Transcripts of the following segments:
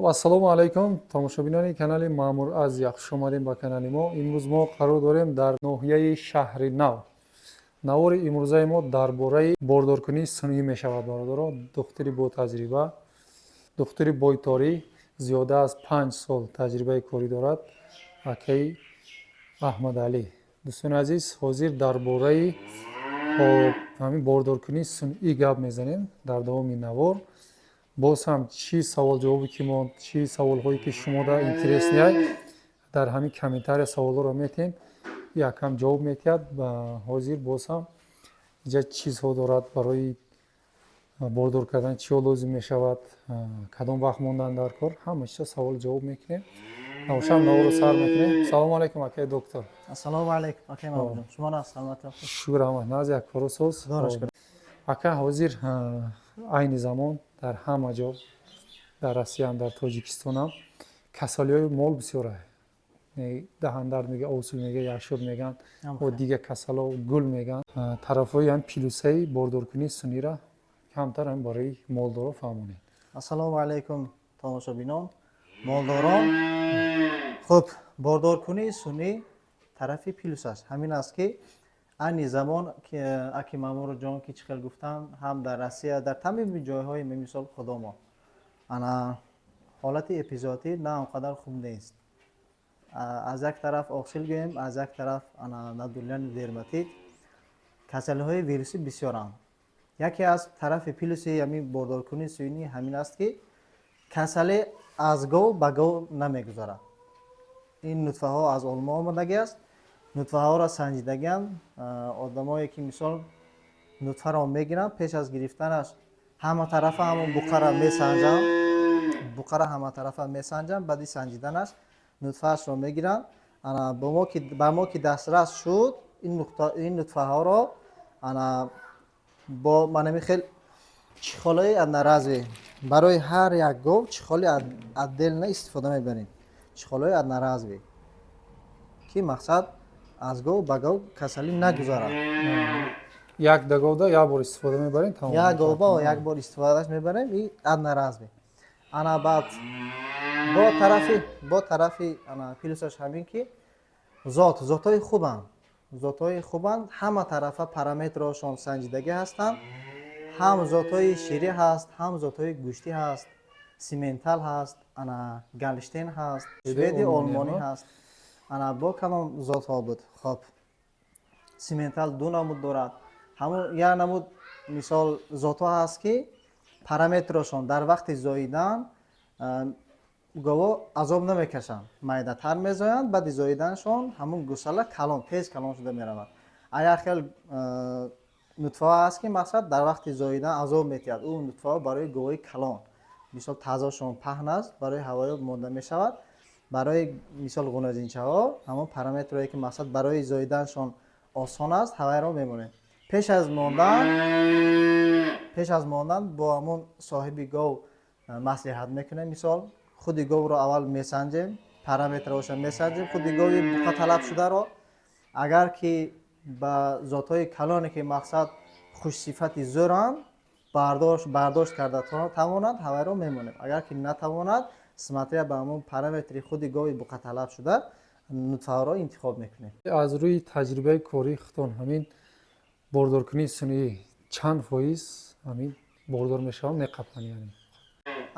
ассалому алайкум, тамошобинони канали Маъмур аз яхш омадем ба канали мо. Имрӯз мо қарор дорем дар ноҳияи шаҳри Нав. Навори имрӯзаи мо дар бораи бордоркунии сунъӣ мешавад. Бародаро, духтури ботаҷриба, духтури бойторӣ, зиёда аз 5 сол таҷрибаи корӣ дорад, акаи Аҳмадалӣ. Дӯстони азиз, ҳозир дар бораи ҳамин бордоркунии сунъӣ гап мезанем дар давоми навор. боз ҳам чӣ саволҷавобе ки мо чӣ саволҳое ки шумода интереснияй дар ҳамин комментария саволҳоро метем якам ҷавоб метиҳад. ҳозир боз ҳам иҷа чизҳо дорад барои бордор кардан чиё лозим мешавад, кадом вақт мондан дар кор, ҳама чиза саволу ҷавоб мекунем. навшам наворо сар мекунем. Салому алайкум акай доктор. Ассалому алайкум акай мавҷон. Шумо нас саломат бошед. Шукр Аҳмад. Наз як кору соз. Ака ҳозир айни замон дар ҳама ҷо дар Россия ҳам дар Тоҷикистон ҳам касалиҳои мол бисёр аст. Даҳандард мега, осул мега, якшоб меган, ва дигар касалҳо гул меган. Тарафҳои ҳам пилусаи бордоркунии сунъира камтар ҳам барои молдоро фаҳмонед. Ассалому алайкум тамошобинон, молдорон. Хуб, бордоркунии сунъӣ тарафи пилус аст. Ҳамин аст ки айни замон ки аки Маъмур ҷон ки чӣ хел гуфтан, ҳам дар Россия дар тамоми ҷойҳои мисол худомо ана ҳолати эпизодӣ на он қадар хуб нест. Аз як тараф осил гӯем, аз як тараф ана надулияни дерматит, касалиҳои вируси бисёранд. яке аз тарафи пилуси ҳамин бордоркунии сунъӣ ҳамин аст ки касале аз гов ба гов намегузарад. ин нутфаҳо аз олмо омадагӣ аст. нутфаҳоро санҷидагианд одамое ки мисол нутфаро мегиранд, пеш аз гирифтанаш ҳама тарафа ҳамон буқара месанҷанд, буқара ҳама тарафа месанҷанд, баъди санҷиданаш нутфаашро мегиранд. Ба мо ки дастрас шуд, ин нутфаҳоро бо манами хел чихолаи одноразове барои ҳар як гов чихоли отдельно истифода мебарем. чихолаи одноразове ки мақсад аз гов ба гов касалӣ нагузарад. Як даговда як бор истифода мебарем. Як говба як бор истифодаш мебарем. И одноразове. Ана баъд бо тарафи ана пилусаш ҳамин ки зотҳои хубанд. Зотҳои хубанд, ҳама тарафа параметрҳошон санҷидагӣ ҳастанд. ҳам зотҳои ширӣ ҳаст, ҳам зотҳои гӯшти ҳаст, симентал ҳаст, ана галштен ҳаст, шведи олмонӣ ҳаст. ана бо кадом зотҳо буд? Хоб симентал ду намуд дорад. ҳамон як намуд мисол зотҳо ҳаст ки параметрҳошон дар вақти зоидан гово азоб намекашанд, майдатар мезоянд, баъди зоиданшон ҳамон гусала калон, тез калон шуда меравад. Як хел нутфаҳо ҳаст ки мақсад дар вақти зоидан азоб метиҳад. ӯ нутфаҳо барои говои калон, мисол тазошон паҳн аст, барои ҳавоёб монда мешавад. барои мисол ғуназинчаҳо ҳамон параметрҳое ки мақсад барои зоиданшон осон аст, ҳаваеро мемонем. пеш аз мондан бо ҳамон соҳиби гов маслиҳат мекунем. мисол худи говро аввал месанҷем, параметрҳошро месанҷем, худи гови буқаталаб шударо агар ки ба зотҳои калоне ки мақсад хушсифати зӯранд бардошт карда тавонад, ҳаваеро мемонем. агар ки натавонад, смотря ба ҳамон параметри худи гови буқаталаб шуда нутфаҳоро интихоб мекунем. аз рӯи таҷрибаи кории худтон ҳамин бордоркунии сунъӣ чанд фоиз ҳамин бордор мешаванд неқаблан? яъне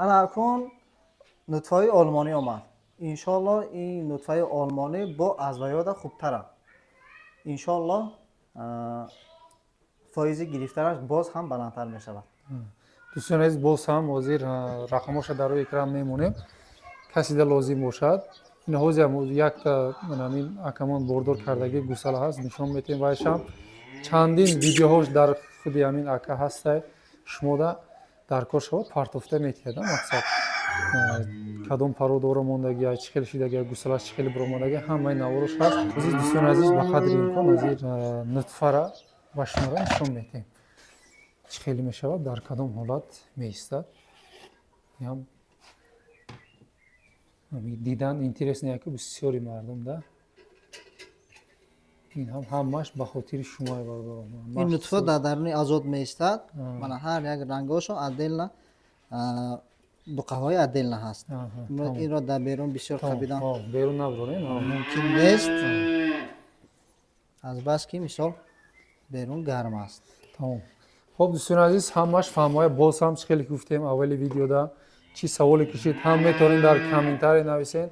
ана акун нутфаҳои олмонӣ омад. иншоалло ин нутфаҳои олмонӣ бо азваёда хубтаранд. иншоалло фоизи гирифтанаш боз ҳам баландтар мешавад. дӯстони азиз, боз ҳам ҳозир рақамҳоша дар рӯи экран мемонем. касида лозим бошад, ин ҳозир якта ҳамин акамон бордор кардагӣ гусала ҳаст, нишон метем. вайшам чандин видеоҳош дар худи ҳамин ака ҳастай шумода дар кор шавад партофта метиҳад. мақсад кадом пародора мондагӣ, чӣ хел шидагӣ, гусалаш чӣ хел биромадагӣ, ҳамаи наворош ҳаст. азиз дӯстони азиз, ба қадри имкон ҳозир нутфара ба шуморо нишон метем, чӣ хеле мешавад, дар кадом ҳолат меистад. ям дидан интереснае ки бисёри мардум да ин ҳамаш ба хотири шумои бардорон. ин нутфа дар даруни азод меистад. мана ҳар як рангошон отдельно дуқаҳои отдельно ҳаст. Аҳа, Инро дар берун бисёр қабидан берун набронем. мумкин нест, азбаски мисол берун гарм аст. Тамом. Хуб, дӯстони азиз, ҳамаш фаҳмоя боз ҳам чӣ хеле гуфтем аввали видеода, чӣ саволе кишид, ҳам метавонед дар комментария нависед,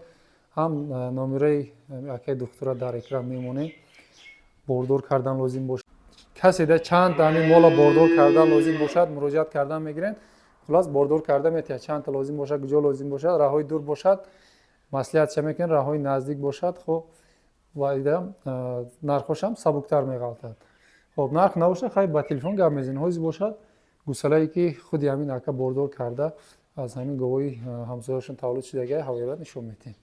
ҳам номераи акаи духтура дар экран мемонед. Бордор кардан лозим бошад. Каседа чанд ҳамин мола бордор кардан лозим бошад, муроҷиат кардан мегиред. Хулос бордор карда метавонед, чандта лозим бошад, куҷо лозим бошад, раҳои дур бошад, маслиҳатша мекунед, раҳои наздик бошад, хуб вайда нархошам сабуктар меғалтад. Хуб, нарх набошад, хай ба телефон гап мезанед. Ҳоиз бошад гусалае ки худи ҳамин ака бордор карда аз ҳамин гавои ҳамсояшон таваллуд шудагиҳои ҳавоялат нишон метиҳем.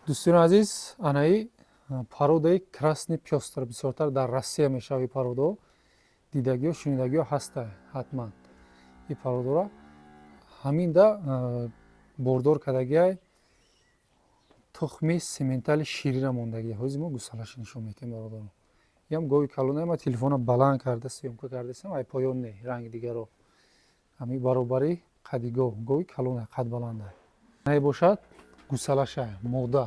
Дӯстони азиз, анаи пародаи красни пёстр бисёртар дар Россия мешавад. И пародао дидагиҳо шунидагиҳо ҳаста ҳатман. И пародора ҳаминда бордор кардагиҳои тухми симентали ширина мондагиҳо. ҳоиз мо гусалаша нишон метиҳем бародарон. ям гоҳи калона ма телефона баланд карда съёмка кардасам, ай поён не ранги дигаро. ҳами баробари қадигоҳ гоҳи калона қад баланда. Не бошад гусалаша мода.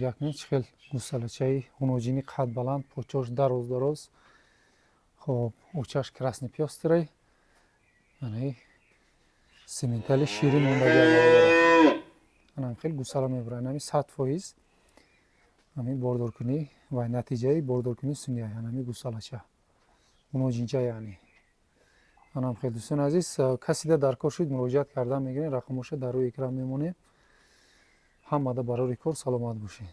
Як не чӣ хел гусалачаи ҳуноҷини қад баланд, почош дароз. Хуб, очаш красни пёстрай. Анаи симентали ширин мондагиҳо бародарон. Анам хел гусала мебарад. Ами 100% ами бордоркунӣ ва натиҷаи бордоркунии сунъӣ ами гусалача. Ҳуноҷинча яъне. Анам хел дӯстони азиз, касида дар кор шуд муроҷиат кардан мегиред, рақамоша дар рӯи экран мемонед. Ҳамада барори кор саломат бошед.